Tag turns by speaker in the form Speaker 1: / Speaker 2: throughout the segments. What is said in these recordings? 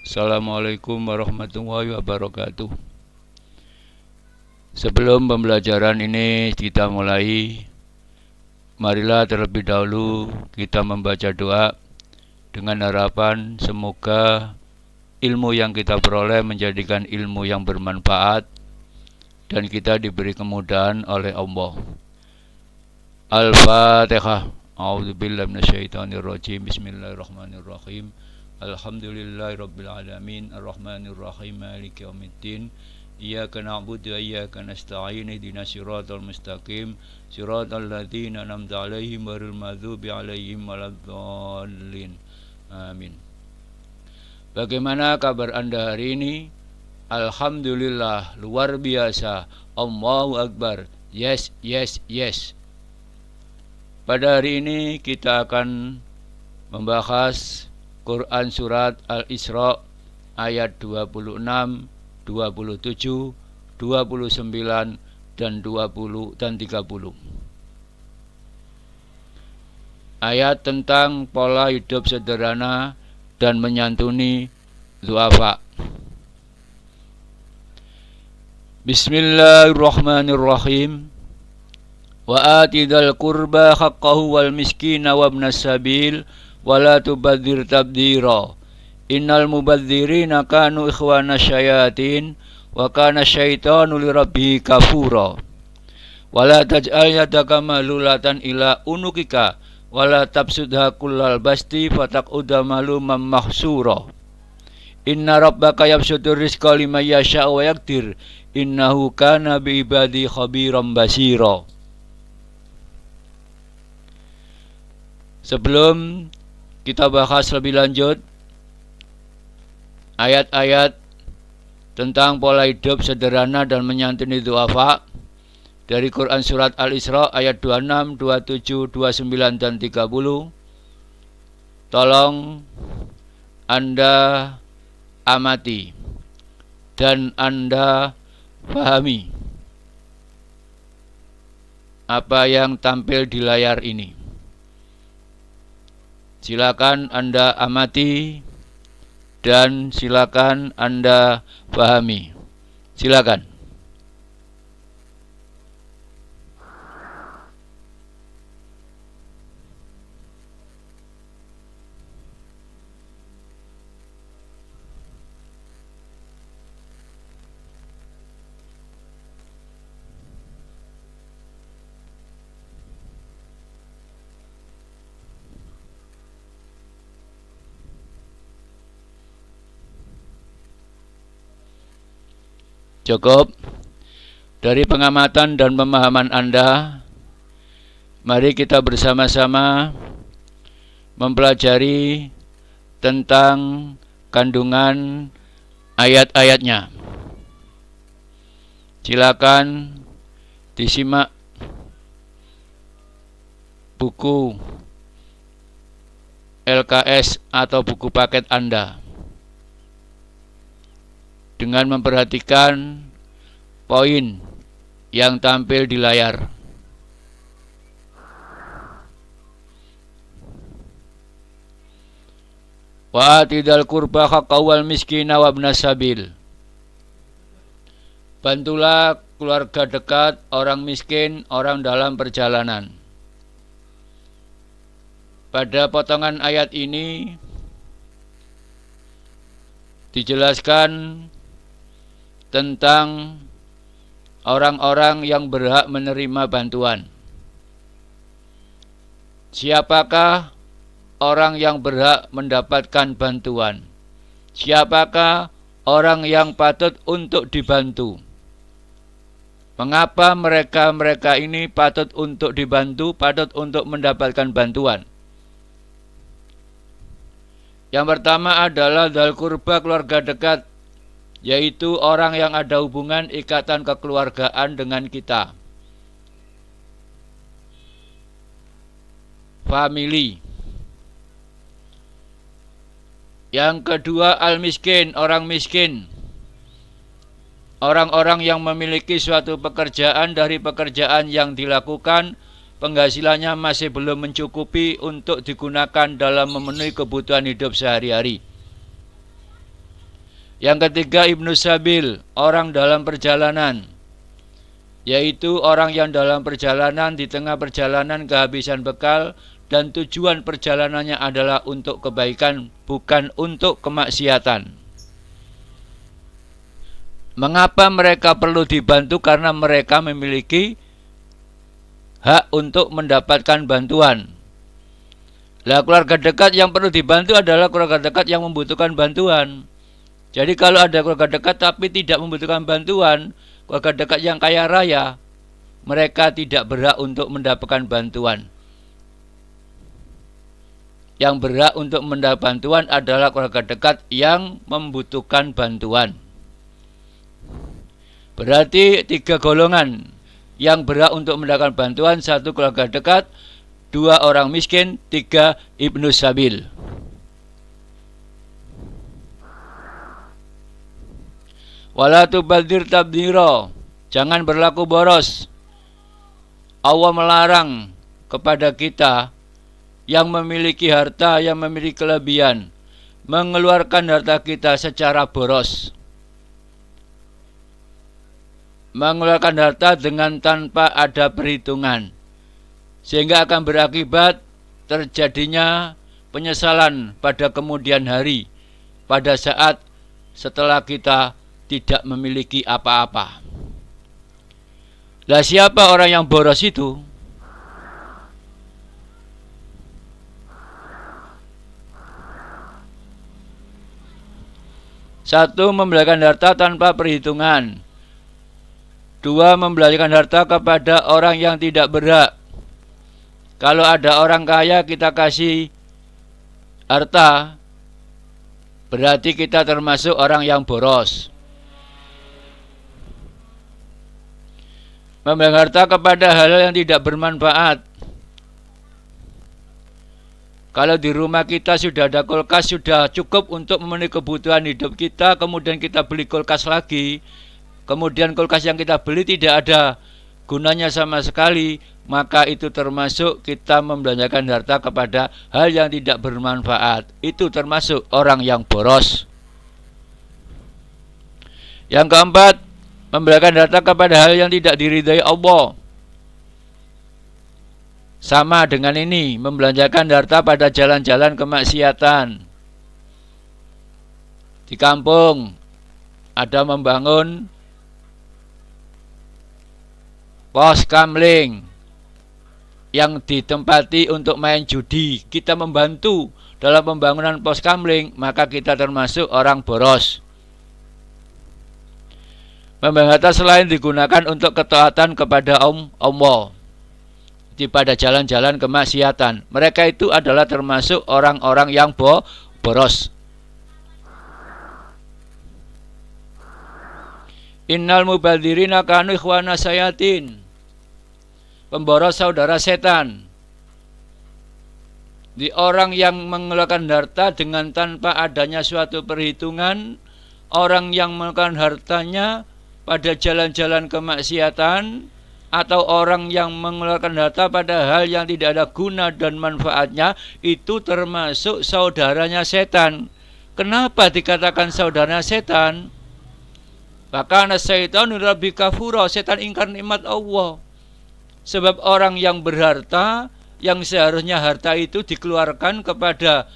Speaker 1: Assalamualaikum warahmatullahi wabarakatuh. Sebelum pembelajaran ini kita mulai, marilah terlebih dahulu kita membaca doa dengan harapan semoga ilmu yang kita peroleh menjadikan ilmu yang bermanfaat dan kita diberi kemudahan oleh Allah. Al-Fatihah. A'udzubillahi minasyaitonirrajim. Bismillahirrahmanirrahim. Alhamdulillahirabbil alamin, arrahmanirrahim, maliki yaumiddin. Iyyaka na'budu wa iyyaka nasta'in. Ihdinas siratal mustaqim, siratal ladzina an'amta 'alaihim ghairil maghdubi 'alaihim waladdallin. Amin. Bagaimana kabar Anda hari ini? Alhamdulillah, luar biasa. Allahu Akbar. Yes, yes, yes. Pada hari ini kita akan membahas Quran Surat Al-Isra ayat 26, 27, 29, dan 20 dan 30. Ayat tentang pola hidup sederhana dan menyantuni du'afa. Bismillahirrahmanirrahim. Wa atidal qurba haqqahu wal miskina wabnas sabil wala tubadzir tabdira. Innal mubadzirina kanu ikhwana syayatin wa kana syaitanu lirabbih kafura. Wala taj'al yadaka malulatan ila unukika wala tabsudha kullal basti fataqudda maluman mahsura. Inna rabbaka yabsutur rizqa liman yasha'u wa yaqdir innahu kana bi ibadi khabiran basira. Sebelum kita bahas lebih lanjut ayat-ayat tentang pola hidup sederhana dan menyantuni du'afa dari Quran Surat Al-Isra ayat 26, 27, 29, dan 30. Tolong Anda amati dan Anda pahami apa yang tampil di layar ini. Silakan Anda amati dan silakan Anda pahami. Silakan. Cukup dari pengamatan dan pemahaman Anda. Mari kita bersama-sama mempelajari tentang kandungan ayat-ayatnya. Silakan disimak buku LKS atau buku paket Anda dengan memperhatikan poin yang tampil di layar. Wa atidal qurba haqqahu wal miskina wabnas sabil. Bantulah keluarga dekat, orang miskin, orang dalam perjalanan. Pada potongan ayat ini dijelaskan tentang orang-orang yang berhak menerima bantuan. Siapakah orang yang berhak mendapatkan bantuan? Siapakah orang yang patut untuk dibantu? Mengapa mereka ini patut untuk dibantu, patut untuk mendapatkan bantuan? Yang pertama adalah dzal qurba, keluarga dekat, yaitu orang yang ada hubungan ikatan kekeluargaan dengan kita. Family. Yang kedua al-miskin, orang miskin. Orang-orang yang memiliki suatu pekerjaan, dari pekerjaan yang dilakukan penghasilannya masih belum mencukupi untuk digunakan dalam memenuhi kebutuhan hidup sehari-hari. Yang ketiga Ibnu Sabil, orang dalam perjalanan, yaitu orang yang dalam perjalanan, di tengah perjalanan kehabisan bekal dan tujuan perjalanannya adalah untuk kebaikan, bukan untuk kemaksiatan. Mengapa mereka perlu dibantu? Karena mereka memiliki hak untuk mendapatkan bantuan. Lah, keluarga dekat yang perlu dibantu adalah keluarga dekat yang membutuhkan bantuan. Jadi kalau ada keluarga dekat tapi tidak membutuhkan bantuan, keluarga dekat yang kaya raya, mereka tidak berhak untuk mendapatkan bantuan. Yang berhak untuk mendapat bantuan adalah keluarga dekat yang membutuhkan bantuan. Berarti 3 golongan yang berhak untuk mendapatkan bantuan: 1 keluarga dekat, 2 orang miskin, 3 Ibnu Sabil. Wala tubadzir tabdzira, jangan berlaku boros. Allah melarang kepada kita yang memiliki harta, yang memiliki kelebihan, mengeluarkan harta kita secara boros. Mengeluarkan harta dengan tanpa ada perhitungan, sehingga akan berakibat terjadinya penyesalan pada kemudian hari, pada saat setelah kita tidak memiliki apa-apa. Lah, siapa orang yang boros itu? Satu, membelanjakan harta tanpa perhitungan. 2, membelanjakan harta kepada orang yang tidak berhak. Kalau ada orang kaya kita kasih harta, berarti kita termasuk orang yang boros. Membelanjakan harta kepada hal-hal yang tidak bermanfaat. Kalau di rumah kita sudah ada kulkas, sudah cukup untuk memenuhi kebutuhan hidup kita, kemudian kita beli kulkas lagi, kemudian kulkas yang kita beli tidak ada gunanya sama sekali, maka itu termasuk kita membelanjakan harta kepada hal yang tidak bermanfaat. Itu termasuk orang yang boros. Yang keempat, membelanjakan harta kepada hal yang tidak diridhai Allah. Sama dengan ini, membelanjakan harta pada jalan-jalan kemaksiatan. Di kampung ada membangun pos kamling yang ditempati untuk main judi. Kita membantu dalam pembangunan pos kamling, maka kita termasuk orang boros. Membelanjakan harta selain digunakan untuk ketaatan kepada Allah, pada jalan-jalan kemaksiatan, mereka itu adalah termasuk orang-orang yang boros. Innal mubadzirina kanu ikhwana sayatin, pemboros saudara setan. Di orang yang mengeluarkan harta dengan tanpa adanya suatu perhitungan, orang yang mengeluarkan hartanya pada jalan-jalan kemaksiatan, atau orang yang mengeluarkan harta pada hal yang tidak ada guna dan manfaatnya, itu termasuk saudaranya setan. Kenapa dikatakan saudaranya setan? Bahkan syaitan rabbi kafura, setan ingkar nikmat Allah. Sebab orang yang berharta, yang seharusnya harta itu dikeluarkan kepada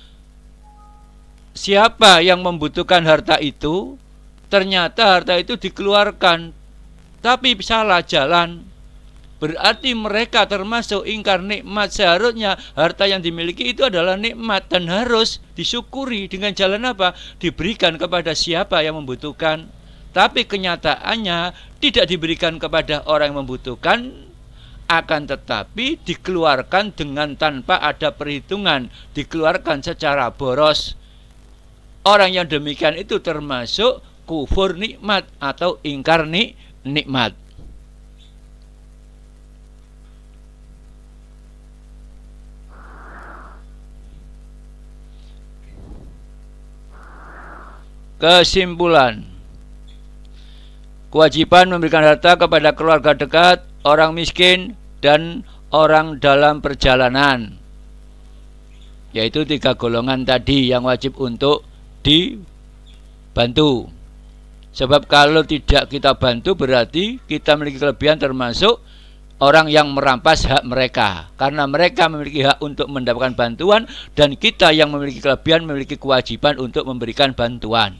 Speaker 1: siapa yang membutuhkan harta itu, ternyata harta itu dikeluarkan tapi salah jalan. Berarti mereka termasuk ingkar nikmat. Seharusnya harta yang dimiliki itu adalah nikmat dan harus disyukuri. Dengan jalan apa? Diberikan kepada siapa yang membutuhkan. Tapi kenyataannya tidak diberikan kepada orang yang membutuhkan, akan tetapi dikeluarkan dengan tanpa ada perhitungan, dikeluarkan secara boros. Orang yang demikian itu termasuk kufur nikmat atau ingkar nikmat. Kesimpulan, kewajiban memberikan harta kepada keluarga dekat, orang miskin, dan orang dalam perjalanan, yaitu 3 golongan tadi yang wajib untuk dibantu. Sebab kalau tidak kita bantu berarti kita memiliki kelebihan termasuk orang yang merampas hak mereka. Karena mereka memiliki hak untuk mendapatkan bantuan dan kita yang memiliki kelebihan memiliki kewajiban untuk memberikan bantuan.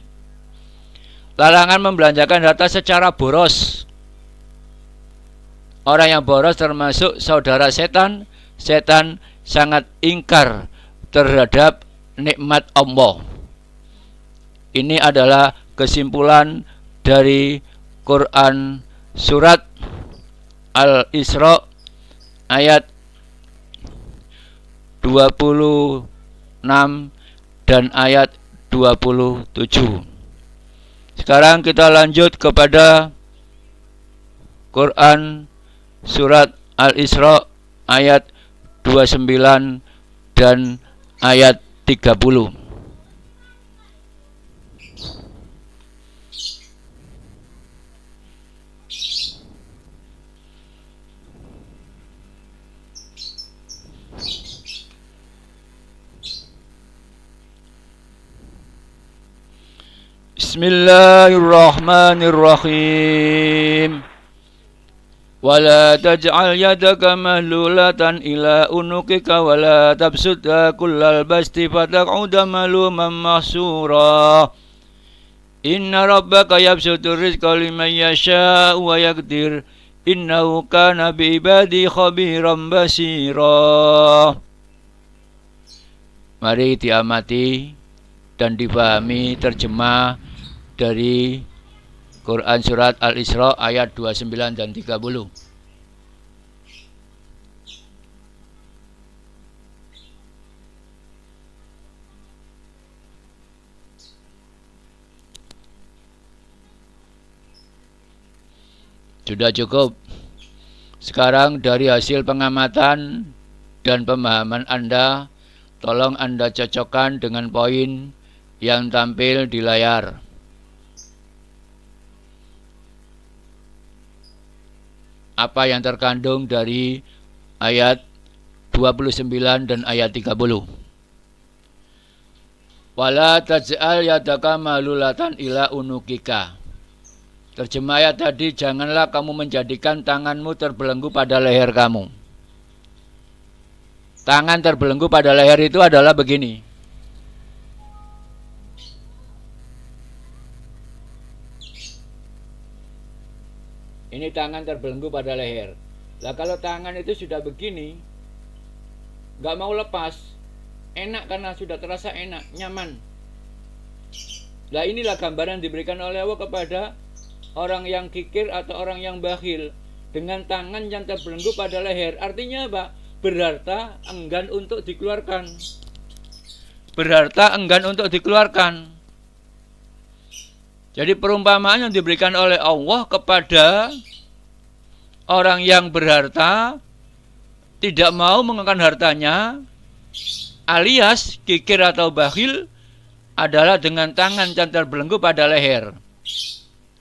Speaker 1: Larangan membelanjakan harta secara boros. Orang yang boros termasuk saudara setan. Setan sangat ingkar terhadap nikmat Allah. Ini adalah kesimpulan dari Quran surat Al-Isra ayat 26 dan ayat 27. Sekarang kita lanjut kepada Quran surat Al-Isra ayat 29 dan ayat 30. Bismillahirrahmanirrahim. Wala taj'al yadaka mahlulatan ila unukika wala tabsutha kullal basti fataq'uda maluman mahsura. Inna rabbaka yabsutur rizqa liman yasha'u wa yaqdir. Innahu kana bi ibadi khabiran basira. Mari diamati dan dipahami terjemah dari Quran surat Al-Isra ayat 29 dan 30. Sudah cukup. Sekarang dari hasil pengamatan dan pemahaman Anda, tolong Anda cocokkan dengan poin yang tampil di layar. Apa yang terkandung dari ayat 29 dan ayat 30. Wala taj'al yadaka malulatan ila unukika. Terjemah ayat tadi, janganlah kamu menjadikan tanganmu terbelenggu pada leher kamu. Tangan terbelenggu pada leher itu adalah begini. Ini tangan terbelenggu pada leher. Lah kalau tangan itu sudah begini, nggak mau lepas, enak karena sudah terasa enak, nyaman. Lah inilah gambaran diberikan oleh Allah kepada orang yang kikir atau orang yang bakhil dengan tangan yang terbelenggu pada leher. Artinya apa? Berharta enggan untuk dikeluarkan. Berharta enggan untuk dikeluarkan. Jadi perumpamaan yang diberikan oleh Allah kepada orang yang berharta tidak mau mengeluarkan hartanya alias kikir atau bakhil adalah dengan tangan yang terbelenggu pada leher.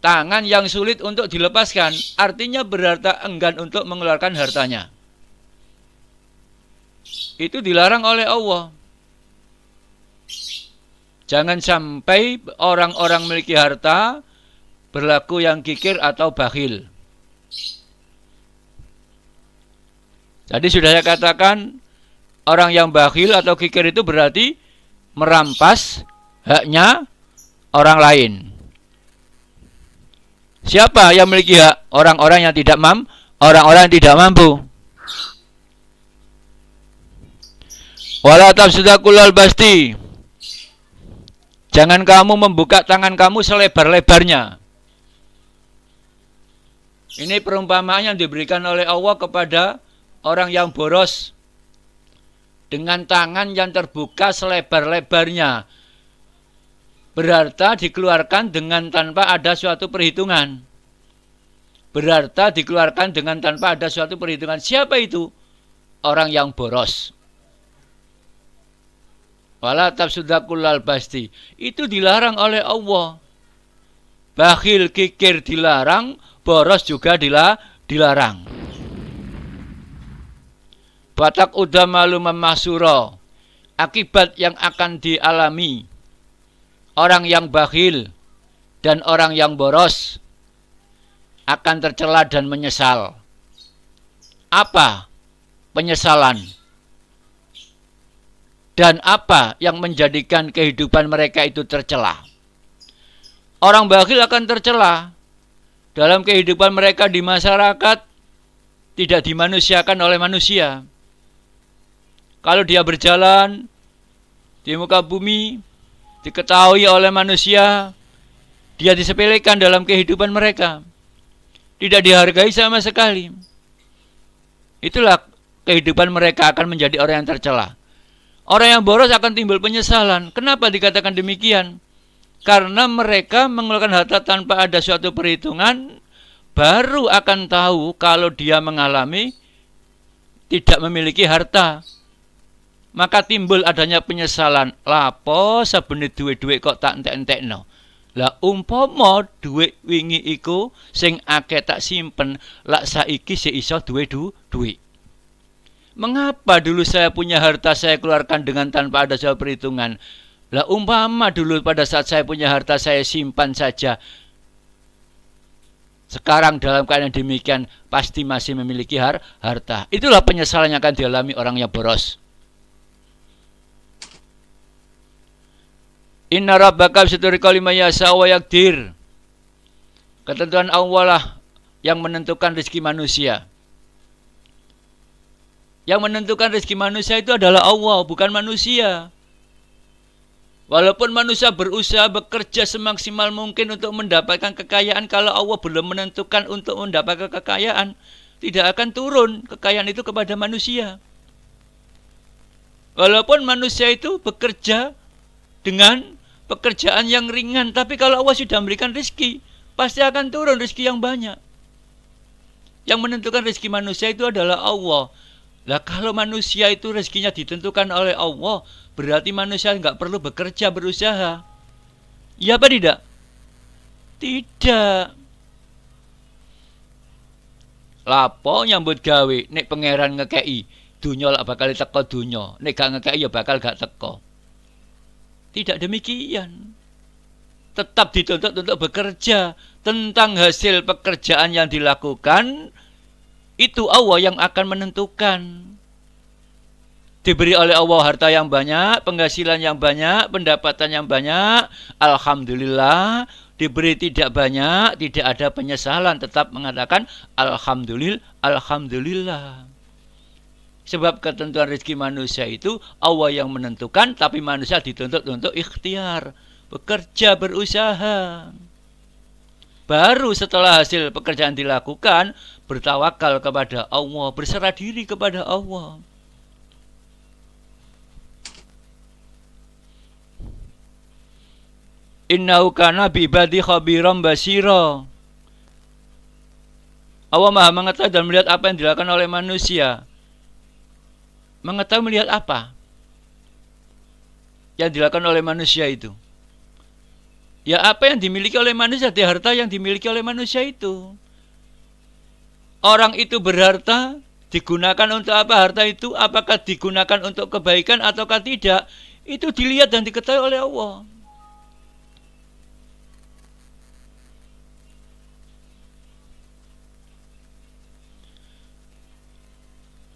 Speaker 1: Tangan yang sulit untuk dilepaskan, artinya berharta enggan untuk mengeluarkan hartanya. Itu dilarang oleh Allah. Jangan sampai orang-orang memiliki harta berlaku yang kikir atau bakhil. Jadi sudah saya katakan, orang yang bakhil atau kikir itu berarti merampas haknya orang lain. Siapa yang memiliki hak? Orang-orang yang tidak mampu. Orang-orang yang tidak mampu. Wala tabsutha kullal basti. Jangan kamu membuka tangan kamu selebar-lebarnya. Ini perumpamaan yang diberikan oleh Allah kepada orang yang boros. Dengan tangan yang terbuka selebar-lebarnya. Berharta dikeluarkan dengan tanpa ada suatu perhitungan. Berharta dikeluarkan dengan tanpa ada suatu perhitungan. Siapa itu? Orang yang boros. Wala tabsutha kullal basti. Itu dilarang oleh Allah. Bakhil kikir dilarang, boros juga dilarang. Batak udah malu memasuro. Akibat yang akan dialami orang yang bakhil dan orang yang boros akan tercela dan menyesal. Apa penyesalan? Dan apa yang menjadikan kehidupan mereka itu tercela? Orang bakhil akan tercela dalam kehidupan mereka di masyarakat, tidak dimanusiakan oleh manusia. Kalau dia berjalan di muka bumi, diketahui oleh manusia, dia disepelekan dalam kehidupan mereka, tidak dihargai sama sekali. Itulah kehidupan mereka akan menjadi orang yang tercela. Orang yang boros akan timbul penyesalan. Kenapa dikatakan demikian? Karena mereka mengeluarkan harta tanpa ada suatu perhitungan, baru akan tahu kalau dia mengalami tidak memiliki harta. Maka timbul adanya penyesalan. Lapo sabene duwe-duwe kok tak entek-entekno. Lah umpama duit wingi iku sing akeh tak simpen, lak saiki sik iso duwe duit. Mengapa dulu saya punya harta saya keluarkan dengan tanpa ada suatu perhitungan? Lah umpama dulu pada saat saya punya harta saya simpan saja. Sekarang dalam keadaan demikian pasti masih memiliki harta. Itulah penyesalan yang akan dialami orang yang boros. Inna rabbaka bisaturika lima yasa wa yakdir. Ketentuan Allah lah yang menentukan rezeki manusia. Yang menentukan rezeki manusia itu adalah Allah, bukan manusia. Walaupun manusia berusaha bekerja semaksimal mungkin untuk mendapatkan kekayaan, kalau Allah belum menentukan untuk mendapatkan kekayaan, tidak akan turun kekayaan itu kepada manusia. Walaupun manusia itu bekerja dengan pekerjaan yang ringan, tapi kalau Allah sudah memberikan rezeki, pasti akan turun rezeki yang banyak. Yang menentukan rezeki manusia itu adalah Allah. Lah kalau manusia itu rezekinya ditentukan oleh Allah, berarti manusia nggak perlu bekerja, berusaha. Iya apa tidak? Tidak. Lapo nyambut gawe, nek pangeran ngekei, dunya lak bakal teko dunya, nek gak ngekei ya bakal gak teko. Tidak demikian. Tetap dituntut untuk bekerja. Tentang hasil pekerjaan yang dilakukan, itu Allah yang akan menentukan. Diberi oleh Allah harta yang banyak, penghasilan yang banyak, pendapatan yang banyak, alhamdulillah. Diberi tidak banyak, tidak ada penyesalan, tetap mengatakan alhamdulillah. Sebab ketentuan rezeki manusia itu Allah yang menentukan, tapi manusia dituntut untuk ikhtiar, bekerja, berusaha. Baru setelah hasil pekerjaan dilakukan, bertawakal kepada Allah, berserah diri kepada Allah. Innahu kana bi ibadi khabiran basira. Allah Maha mengetahui dan melihat apa yang dilakukan oleh manusia. Mengetahui melihat apa yang dilakukan oleh manusia itu? Ya apa yang dimiliki oleh manusia, di harta yang dimiliki oleh manusia itu. Orang itu berharta, digunakan untuk apa harta itu? Apakah digunakan untuk kebaikan ataukah tidak? Itu dilihat dan diketahui oleh Allah.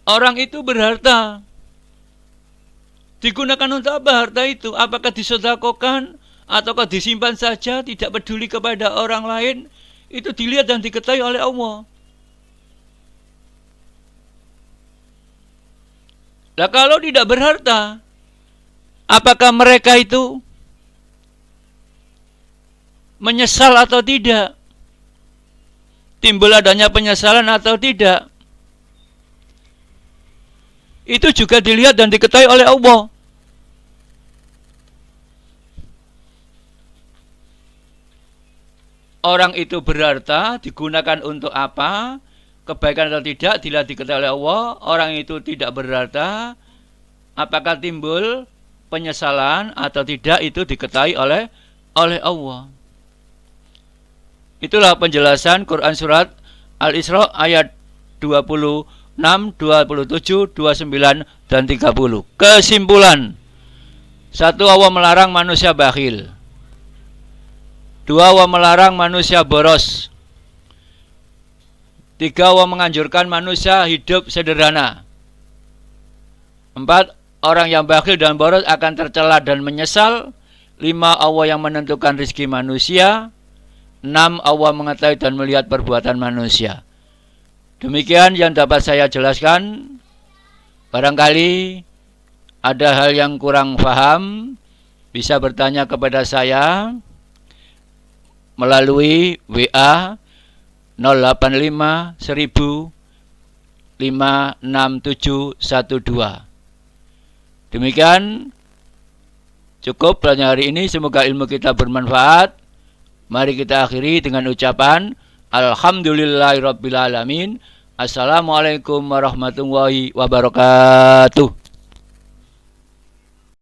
Speaker 1: Orang itu berharta, digunakan untuk apa harta itu? Apakah disedekahkan ataukah disimpan saja, tidak peduli kepada orang lain? Itu dilihat dan diketahui oleh Allah. Nah kalau tidak berharta, apakah mereka itu menyesal atau tidak? Timbul adanya penyesalan atau tidak? Itu juga dilihat dan diketahui oleh Allah. Orang itu berharta, digunakan untuk apa? Kebaikan atau tidak, dilihat diketahui oleh Allah. Orang itu tidak berharta, apakah timbul penyesalan atau tidak, itu diketahui oleh Allah. Itulah penjelasan Quran Surat Al-Isra ayat 26, 27, 29, dan 30. Kesimpulan. 1. Allah melarang manusia bakhil. 2. Allah melarang manusia boros. 3. Allah menganjurkan manusia hidup sederhana. 4. Orang yang bakhil dan boros akan tercela dan menyesal. 5. Allah yang menentukan rezeki manusia. 6. Allah mengetahui dan melihat perbuatan manusia. Demikian yang dapat saya jelaskan. Barangkali ada hal yang kurang paham, bisa bertanya kepada saya melalui WA 085 1000 56712. Demikian cukup pelajaran hari ini. Semoga ilmu kita bermanfaat. Mari kita akhiri dengan ucapan Alhamdulillahirabbil alamin. Assalamualaikum warahmatullahi wabarakatuh.